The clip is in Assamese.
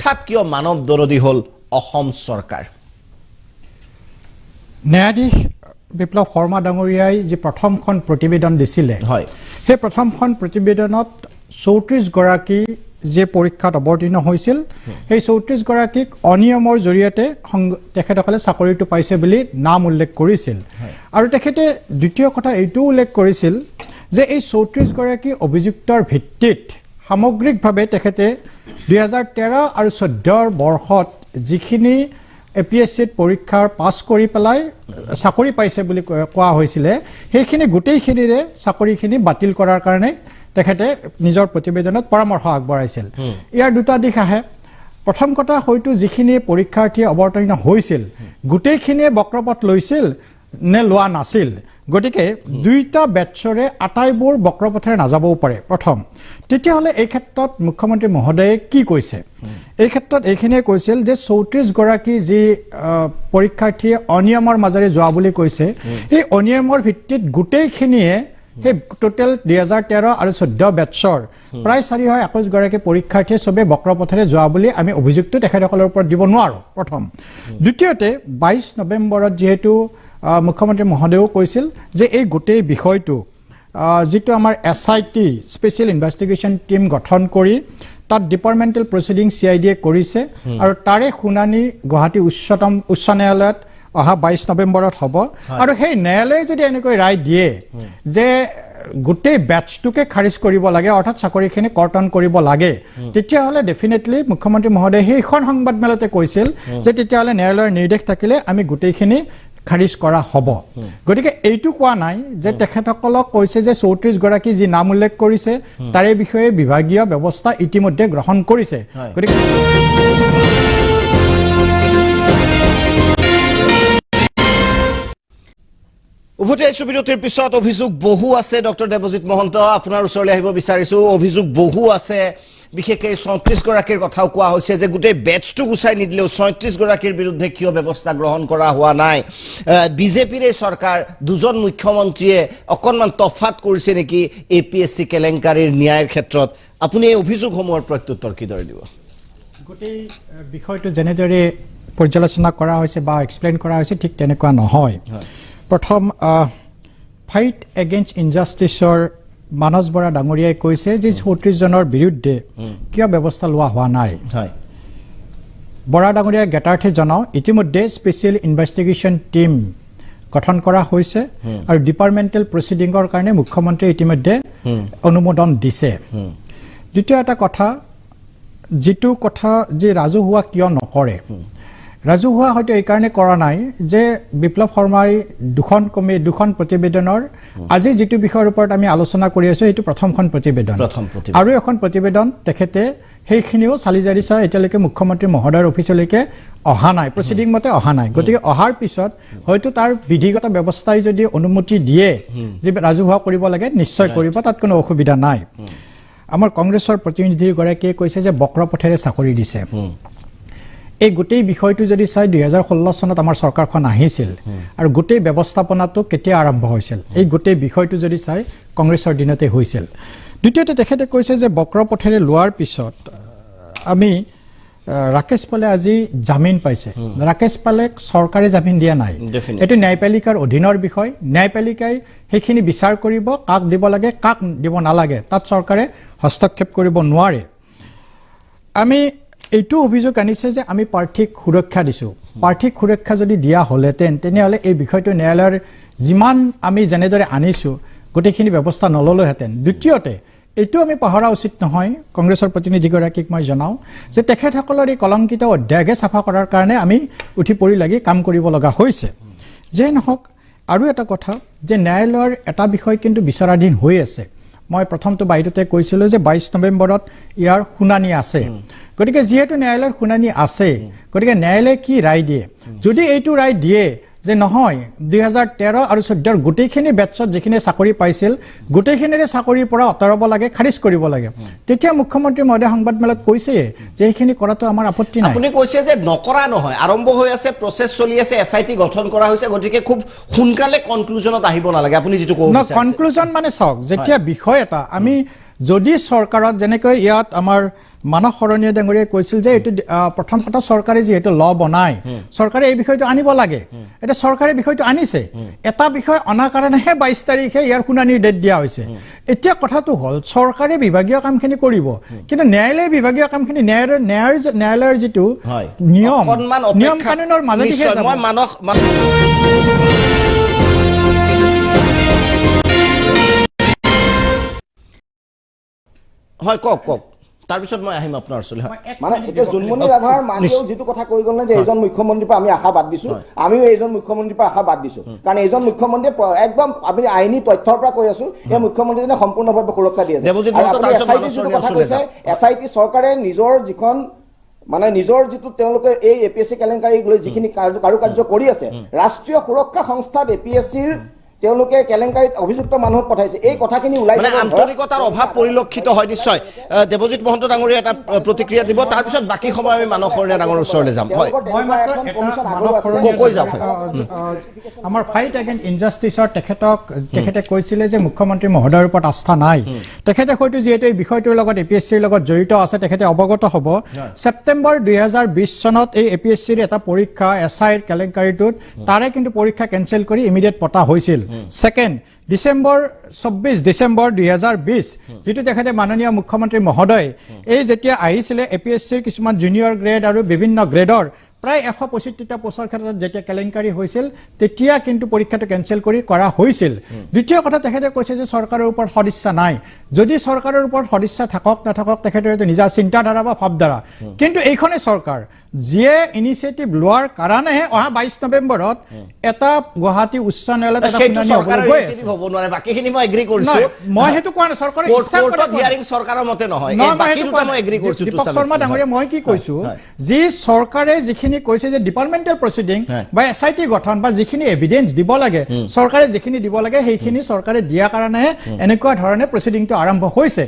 হঠাৎ কিয় মানৱ দৰদী হ'ল অসম চৰকাৰ ন্যায়াধীশ বিপ্লৱ শৰ্মা ডাঙৰীয়াই যি প্ৰথমখন প্ৰতিবেদন দিছিলে হয় সেই প্ৰথমখন প্ৰতিবেদনত 34 গৰাকী যে পৰীক্ষাত অৱতীৰ্ণ হৈছিল সেই 34 গৰাকীক অনিয়মৰ জৰিয়তে তেখেতসকলে চাকৰিটো পাইছে বুলি নাম উল্লেখ কৰিছিল আৰু তেখেতে দ্বিতীয় কথা এইটো উল্লেখ কৰিছিল যে এই 34 গৰাকী অভিযুক্তৰ ভিত্তিত সামগ্ৰিকভাৱে তেখেতে 2013 আৰু 14 বৰ্ষত যিখিনি APSC পৰীক্ষাৰ পাছ কৰি পেলাই চাকৰি পাইছে বুলি কোৱা হৈছিল সেইখিনি গোটেইখিনিৰে চাকৰিখিনি বাতিল কৰাৰ কাৰণে তেখেতে নিজৰ প্ৰতিবেদনত পৰামৰ্শ আগবঢ়াইছিল ইয়াৰ দুটা দিশ আহে প্ৰথম কথা হয়তো যিখিনি পৰীক্ষাৰ্থী অৱতীৰ্ণ হৈছিল গোটেইখিনিয়ে বক্ৰপথ লৈছিল নে লোৱা নাছিল গতিকে দুইটা বেটছৰে আটাইবোৰ বক্ৰপথেৰে নাযাবও পাৰে প্ৰথম তেতিয়াহলে এই ক্ষেত্ৰত মুখ্যমন্ত্ৰী মহোদয়ে কি কৈছে এই ক্ষেত্ৰত এইখিনিয়ে কৈছিল যে 34 গৰাকী যি পৰীক্ষাৰ্থীয়ে অনিয়মৰ মাজেৰে যোৱা বুলি কৈছে এই অনিয়মৰ ভিত্তিত গোটেইখিনিয়ে সেই টোটেল 2013 আৰু 14 বেটছৰ প্ৰায় 421 গৰাকী পৰীক্ষাৰ্থীয়ে সবে বক্ৰপথেৰে যোৱা বুলি আমি অভিযোগটো তেখেতসকলৰ ওপৰত দিব নোৱাৰো প্ৰথম দ্বিতীয়তে 22 নৱেম্বৰত যেহেতু মুখ্যমন্ত্ৰী মহোদয়েও কৈছিল যে এই গোটেই বিষয়টো যেটো আমাৰ SIT স্পেশাল ইনভেস্টিগেশন টিম গঠন কৰি তাত ডিপাৰ্টমেন্টাল প্ৰসিডিং CID কৰিছে আৰু তাৰে শুনানি গুৱাহাটী উচ্চ ন্যায়ালয়ত অহা 22 নৱেম্বৰত হ'ব আৰু সেই ন্যায়ালয়ে যদি এনেকৈ ৰায় দিয়ে যে গোটেই ব্যাচটোকে খাৰিজ কৰিব লাগে অৰ্থাৎ চাকৰিখিনি কৰ্তন কৰিব লাগে তেতিয়াহলে ডেফিনেটলি মুখ্যমন্ত্ৰী মহোদয়ে সেইখন সংবাদমেলতে কৈছিল যে তেতিয়াহলে ন্যায়ালয়ৰ নিৰ্দেশ থাকিলে আমি গোটেইখিনি খাৰিজ কৰা হ'ব গতিকে এইটো কোৱা নাই যে তেখেতসকলক কৈছে যে 34 গৰাকী যি নাম উল্লেখ কৰিছে তাৰে বিষয়ে বিভাগীয় ব্যৱস্থা ইতিমধ্যে গ্ৰহণ কৰিছে গতিকে উভতি আইছো বিৰতিৰ পিছত অভিযোগ বহু আছে ডক্টৰ দেৱজিৎ মহন্ত আপোনাৰ ওচৰলৈ আহিব বিচাৰিছো অভিযোগ বহু আছে বিশেষকৈ 34 গৰাকীৰ কথাও কোৱা হৈছে যে গোটেই বেটছটো গুছাই নিদিলেও 34 গৰাকীৰ বিৰুদ্ধে কিয় ব্যৱস্থা গ্ৰহণ কৰা হোৱা নাই বিজেপিৰ চৰকাৰ দুজন মুখ্যমন্ত্ৰীয়ে অকনমান তফাত কৰিছে নেকি APSC কেলেংকাৰীৰ ন্যায়ৰ ক্ষেত্ৰত আপুনি এই অভিযোগসমূহৰ প্ৰত্যুত্তৰ কিদৰে দিব গোটেই বিষয়টো যেনেদৰে পৰ্যালোচনা কৰা হৈছে বা এক্সপ্লেইন কৰা হৈছে ঠিক তেনেকুৱা নহয় প্ৰথম ফাইট এগেইনষ্ট ইনজাস্টিসৰ মানস বৰা ডাঙৰীয়াই কৈছে যে 34 জনৰ বিৰুদ্ধে কিয় ব্যৱস্থা লোৱা হোৱা নাই হয় বৰা ডাঙৰীয়াৰ গেটাৰ্থে জনাও ইতিমধ্যে স্পেশাল ইনভেস্টিগেশন টিম গঠন কৰা হৈছে আৰু ডিপাৰ্টমেন্টাল প্ৰসিডিংৰ কাৰণে মুখ্যমন্ত্ৰী ইতিমধ্যে অনুমোদন দিছে দ্বিতীয় এটা কথা যেটো কথা যে ৰাজহুৱা কিয় নকৰে ৰাজহুৱা হয়তো এই কাৰণে কৰা নাই যে বিপ্লৱ শৰ্মাই দুখন প্ৰতিবেদনৰ আজি যেটো বিষয়ৰ ওপৰত আমি আলোচনা কৰি আছো এটো প্ৰথমখন প্ৰতিবেদন আৰু এখন প্ৰতিবেদন তেখেতে সেইখিনিও চালিজাৰি চাই এতিয়ালৈকে মুখ্যমন্ত্ৰী মহোদয়ৰ অফিচলৈকে অহা নাই প্ৰসিডিং মতে অহা নাই গতিকে অহাৰ পিছত হয়তো তাৰ বিধিগত ব্যৱস্থাই যদি অনুমতি দিয়ে যে ৰাজহুৱা কৰিব লাগে নিশ্চয় কৰিব তাত কোনো অসুবিধা নাই আমাৰ কংগ্ৰেছৰ প্ৰতিনিধি গৰাকীয়ে কৈছে যে বক্ৰপথেৰে চাকৰি দিছে এই গোটেই বিষয়টো যদি চাই 2016 চনত আমাৰ সৰকাৰখন আহিছিল আৰু গোটেই ব্যৱস্থাপনাটো কেতিয়া আৰম্ভ হৈছিল এই গোটেই বিষয়টো যদি চাই কংগ্ৰেছৰ দিনতে হৈছিল দ্বিতীয়তে তেখেতে কৈছে যে বক্ৰপথেৰে লোৱাৰ পিছত আমি ৰাকেশ পালে আজি জামিন পাইছে ৰাকেশ পালে সৰকাৰে জামিন দিয়া নাই এটো ন্যায়পালিকাৰ অধীনৰ বিষয় ন্যায়পালিকাই সেইখিনি বিচাৰ কৰিব কাক দিব লাগে কাক দিব নালাগে তাত সৰকাৰে হস্তক্ষেপ কৰিব নোৱাৰে আমি এইটো অভিযোগ আনিছে যে আমি প্ৰাৰ্থিক সুৰক্ষা দিছো প্ৰাৰ্থিক সুৰক্ষা যদি দিয়া হলেতেন তেনেহলে এই বিষয়টো ন্যায়ালয়ৰ যিমান আমি জেনেদৰে আনিছো গোটেইখিনি ব্যৱস্থা নললৈহেতেন দ্বিতীয়তে এইটো আমি পাহৰা উচিত নহয় কংগ্ৰেছৰ প্ৰতিনিধি গৰাকীক মই জনাও যে তেখেতসকলৰ এই কলংকিত অধ্যায়কে সাফা কৰাৰ কাৰণে আমি উঠি পৰি লাগি কাম কৰিব লগা হৈছে যে নহক আৰু এটা কথা যে ন্যায়ালয়ৰ এটা বিষয় কিন্তু বিচাৰাধীন হৈ আছে মই প্ৰথমটো বাইৰতে কৈছিল যে 22 নৱেম্বৰত ইয়াৰ শুনানি আছে গতিকে যেহেতু ন্যায়ালয়ৰ শুনানি আছে গতিকে ন্যায়ালয়ে কি ৰায় দিয়ে যদি এইটো ৰায় দিয়ে যে নহয় 2013 আৰু 14 গোটেইখিনি বেটছত যিখিনি চাকৰি পাইছিল গোটেইখিনিৰে চাকৰিৰ পৰা অতৰাব লাগে খাৰিজ কৰিব লাগে তেতিয়া মুখ্যমন্ত্ৰী মহোদয় সংবাদমেলত কৈছে যে এইখিনি কৰাটো আমাৰ আপত্তি নাই আপুনি কৈছে যে নকৰা নহয় আৰম্ভ হৈ আছে প্ৰসেছ চলি আছে SIT গঠন কৰা হৈছে গতিকে খুব সোনকালে কনক্লুজনত আহিব নালাগে আপুনি যেটো কৈছে না কনক্লুজন মানে চাওক যেতিয়া বিষয় এটা আমি যদি সৰকাৰত যেনেকৈ ইয়াত আমাৰ মানস শৰণীয় ডাঙৰীয়াই কৈছিল যে এইটো প্ৰথম কথা চৰকাৰে যিহেতু ল বনায় চৰকাৰে এই বিষয়টো আনিব লাগে এটা চৰকাৰে বিষয়টো আনিছে এটা বিষয় অনাৰ কাৰণেহে 22 তাৰিখে ইয়াৰ শুনানিৰ ডেট দিয়া হৈছে এতিয়া কথাটো হ'ল চৰকাৰে বিভাগীয় কামখিনি কৰিব কিন্তু ন্যায়ালয়ে বিভাগীয় কামখিনি ন্যায়ালয়ৰ যিটো নিয়ম কানুনৰ মাজেদিহে মই মানস হয় কক তাৰপিছত মই আহিম আপোনাৰ ওচৰলৈ মানে এতিয়া জুনমণি ৰাভাৰ মাকেও যেটো কথা কৈ গল না যে এইজন মুখ্যমন্ত্ৰীৰ পৰা আমি আশা বাদ দিছো আমিও এইজন মুখ্যমন্ত্ৰীৰ পৰা আশা বাদ দিছো কাৰণ এইজন মুখ্যমন্ত্ৰী একদম আমি আইনী তথ্যৰ পৰা কৈ আছো এই মুখ্যমন্ত্ৰীজনে সম্পূৰ্ণভাৱে সুৰক্ষা দি আছে এছআইটি চৰকাৰে নিজৰ যিখন মানে নিজৰ যেটো তেওঁলোকে এই এপিএসসি কেলেংকাৰী লৈ যিখিনি কাৰ্য কৰি আছে ৰাষ্ট্ৰীয় সুৰক্ষা সংস্থাত এপিএসসিৰ তেওঁলোকে কেলেংকাৰীত অভিযুক্ত মানুহক পঠাইছে এই কথাখিনি ওলাই মানে আন্তৰিকতাৰ অভাৱ পৰিলক্ষিত হয় নিশ্চয় দেৱজিৎ মহন্ত ডাঙৰীয়া এটা প্ৰতিক্ৰিয়া দিব তাৰ পিছত বাকি সময় আমি মানস শৰণীয়া ডাঙৰীয়াৰ ওচৰলৈ যাম হয় মই মাত্ৰ কৈ যাওক আমাৰ ফাইট এগেইনষ্ট ইনজাষ্টিছৰ তেখেতে কৈছিলে যে মুখ্যমন্ত্ৰী মহোদয়ৰ ওপৰত আস্থা নাই তেখেতে হয়তো যিহেতু এই বিষয়টোৰ লগত এপিএসচিৰ লগত জড়িত আছে তেখেতে অৱগত হ'ব ছেপ্টেম্বৰ 2020 চনত এই এপিএসচিৰ এটা পৰীক্ষা এছআইৰ কেলেংকাৰীটোত তাৰে কিন্তু পৰীক্ষা কেনচেল কৰি ইমিডিয়েট পতা হৈছিল Second, 24 ডিসেম্বৰ 2020 যেটো তেখেতে মাননীয় মুখ্যমন্ত্ৰী মহোদয় এই যেতিয়া আহিছিলে এপিএসচিৰ কিছুমান জুনিয়ৰ গ্ৰেড আৰু বিভিন্ন গ্ৰেডৰ প্ৰায় 165টা পোষ্টৰ ক্ষেত্ৰত যেতিয়া কেলেংকাৰী হৈছিল তেতিয়া কিন্তু পৰীক্ষাটো কেনসেল কৰি কৰা হৈছিল দ্বিতীয় কথা তেখেতে কৈছে যে চৰকাৰৰ ওপৰত সদিচ্ছা নাই যদি চৰকাৰৰ ওপৰত সদিচ্ছা থাকক নাথাকক তেখেতৰ নিজা চিন্তাধাৰা বা ভাবধাৰা কিন্তু এইখনে চৰকাৰ যিয়ে ইনিচিয়েটিভ লোৱাৰ কাৰণেহে অহা 22 নৱেম্বৰত এটা গুৱাহাটী উচ্চ ন্যায়ালয়ত এটা শুনানি হ'ব নোৱাৰে বাকিখিনি মই এগ্ৰি কৰিছো মই হেতু কোৱা নাই চৰকাৰে ইচ্ছা কৰে হিয়াৰিং চৰকাৰৰ মতে নহয় এই বাকিটো মই এগ্ৰি কৰিছো দীপক শৰ্মা ডাঙৰীয়া মই কি কৈছো যি চৰকাৰে যিখিনি কৈছে যে ডিপাৰ্টমেন্টাল প্ৰসিডিং বা এসআইটি গঠন বা যিখিনি এভিডেন্স দিব লাগে চৰকাৰে যিখিনি দিব লাগে সেইখিনি চৰকাৰে দিয়া কাৰণে এনেকুৱা ধৰণে প্ৰসিডিংটো আৰম্ভ হৈছে